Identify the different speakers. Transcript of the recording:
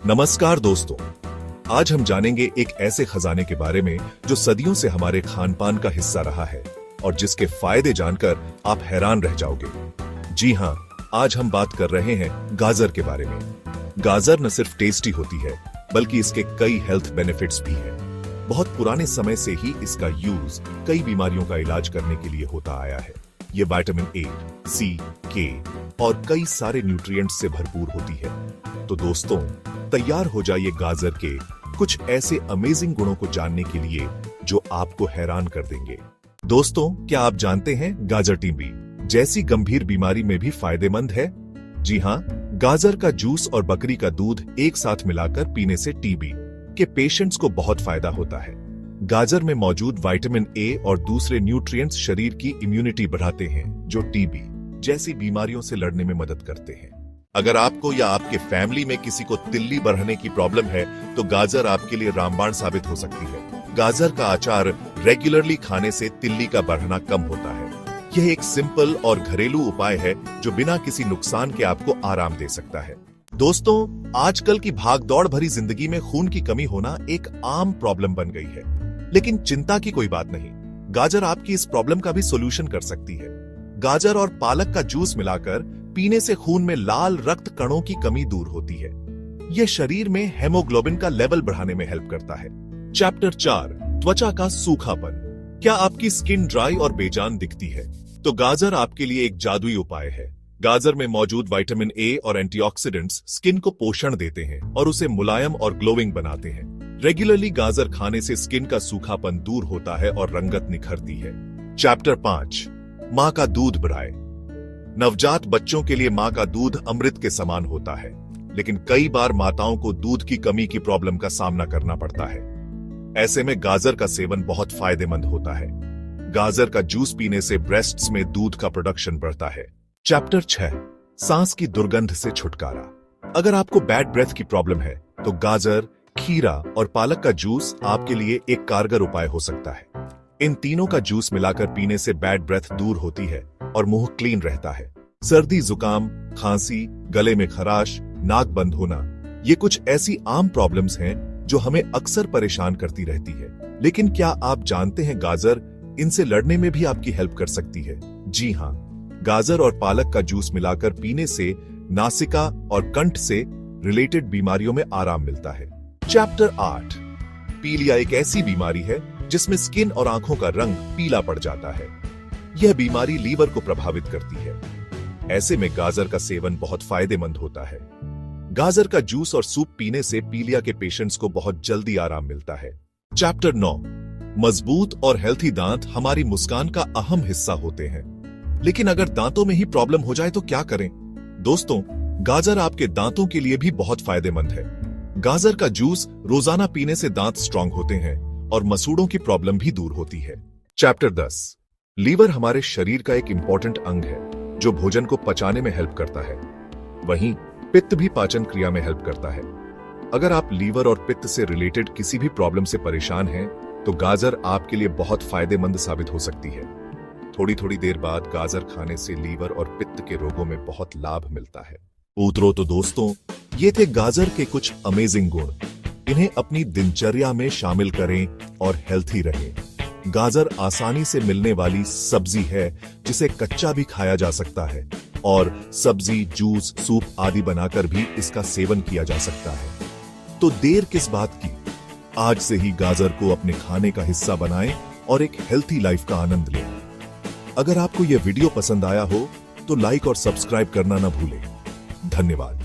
Speaker 1: नमस्कार दोस्तों, आज हम जानेंगे एक ऐसे खजाने के बारे में जो सदियों से हमारे खान पान का हिस्सा रहा है और जिसके फायदे जानकर आप हैरान रह जाओगे। जी हाँ, आज हम बात कर रहे हैं गाजर के बारे में। गाजर न सिर्फ टेस्टी होती है बल्कि इसके कई हेल्थ बेनिफिट्स भी हैं। बहुत पुराने समय से ही इसका यूज कई बीमारियों का इलाज करने के लिए होता आया है। ये विटामिन ए, सी, के और कई सारे न्यूट्रिएंट्स से भरपूर होती है। तो दोस्तों, तैयार हो जाइए गाजर के कुछ ऐसे अमेजिंग गुणों को जानने के लिए जो आपको हैरान कर देंगे। दोस्तों, क्या आप जानते हैं गाजर टीबी जैसी गंभीर बीमारी में भी फायदेमंद है? जी हाँ, गाजर का जूस और बकरी का दूध एक साथ मिलाकर पीने से टीबी के पेशेंट्स को बहुत फायदा होता है। गाजर में मौजूद विटामिन ए और दूसरे न्यूट्रिएंट्स शरीर की इम्यूनिटी बढ़ाते हैं जो टीबी जैसी बीमारियों से लड़ने में मदद करते हैं। अगर आपको या आपके फैमिली में किसी को तिल्ली बढ़ने की प्रॉब्लम है तो गाजर आपके लिए रामबाण साबित हो सकती है। गाजर का अचार रेगुलरली खाने से तिल्ली का बढ़ना कम होता है। यह एक सिंपल और घरेलू उपाय है जो बिना किसी नुकसान के आपको आराम दे सकता है। दोस्तों, आजकल की भागदौड़ भरी जिंदगी में खून की कमी होना एक आम प्रॉब्लम बन गई है, लेकिन चिंता की कोई बात नहीं। गाजर आपकी इस प्रॉब्लम का भी सोल्यूशन कर सकती है। गाजर और पालक का जूस मिलाकर पीने से खून में लाल रक्त कणों की कमी दूर होती है। यह शरीर में हेमोग्लोबिन का लेवल बढ़ाने में हेल्प करता है। चैप्टर 4, त्वचा का सूखापन। क्या आपकी स्किन ड्राई और बेजान दिखती है? तो गाजर आपके लिए एक जादुई उपाय है। गाजर में मौजूद विटामिन ए और एंटीऑक्सीडेंट्स स्किन को पोषण देते हैं और उसे मुलायम और ग्लोइंग बनाते हैं। रेगुलरली गाजर खाने से स्किन का सूखापन दूर होता है और रंगत निखरती है। चैप्टर 5, माँ का दूध बढ़ाए। नवजात बच्चों के लिए माँ का दूध अमृत के समान होता है, लेकिन कई बार माताओं को दूध की कमी की प्रॉब्लम का सामना करना पड़ता है। ऐसे में गाजर का सेवन बहुत फायदेमंद होता है। गाजर का जूस पीने से ब्रेस्ट्स में दूध का प्रोडक्शन बढ़ता है। चैप्टर 6, सांस की दुर्गंध से छुटकारा। अगर आपको बैड ब्रेथ की प्रॉब्लम है तो गाजर, खीरा और पालक का जूस आपके लिए एक कारगर उपाय हो सकता है। इन तीनों का जूस मिलाकर पीने से बैड ब्रेथ दूर होती है और मुंह क्लीन रहता है। सर्दी, जुकाम, खांसी, गले में खराश, नाक बंद होना, ये कुछ ऐसी आम प्रॉब्लम्स हैं जो हमें अक्सर परेशान करती रहती है। लेकिन क्या आप जानते हैं गाजर इनसे लड़ने में भी आपकी हेल्प कर सकती है? जी हाँ, गाजर और पालक का जूस मिलाकर पीने से नासिका और कंठ से रिलेटेड बीमारियों में आराम मिलता है। चैप्टर 8, पीलिया एक ऐसी बीमारी है जिसमें स्किन और आंखों का रंग पीला पड़ जाता है। यह बीमारी लीवर को प्रभावित करती है। ऐसे में गाजर का सेवन बहुत फायदेमंद होता है। गाजर का जूस और सूप पीने से पीलिया के पेशेंट्स को बहुत जल्दी आराम मिलता है। चैप्टर 9, मजबूत और हेल्थी दांत हमारी मुस्कान का अहम हिस्सा होते हैं। लेकिन अगर दांतों में ही प्रॉब्लम हो जाए तो क्या करें? दोस्तों, गाजर आपके दांतों के लिए भी बहुत फायदेमंद है। गाजर का जूस रोजाना पीने से दांत स्ट्रांग होते हैं और मसूड़ों की प्रॉब्लम भी दूर होती है। चैप्टर 10, लीवर हमारे शरीर का एक इंपॉर्टेंट अंग है जो भोजन को पचाने में हेल्प करता है। वहीं पित्त भी पाचन क्रिया में हेल्प करता है। अगर आप लीवर और पित्त से रिलेटेड किसी भी प्रॉब्लम से परेशान हैं तो गाजर आपके लिए बहुत फायदेमंद साबित हो सकती है। थोड़ी थोड़ी देर बाद गाजर खाने से लीवर और पित्त के रोगों में बहुत लाभ मिलता है। उतरो तो दोस्तों, ये थे गाजर के कुछ अमेजिंग गुण। इन्हें अपनी दिनचर्या में शामिल करें और हेल्थी रहें। गाजर आसानी से मिलने वाली सब्जी है जिसे कच्चा भी खाया जा सकता है और सब्जी, जूस, सूप आदि बनाकर भी इसका सेवन किया जा सकता है। तो देर किस बात की, आज से ही गाजर को अपने खाने का हिस्सा बनाएं और एक हेल्थी लाइफ का आनंद लें। अगर आपको यह वीडियो पसंद आया हो तो लाइक और सब्सक्राइब करना ना भूलें। धन्यवाद।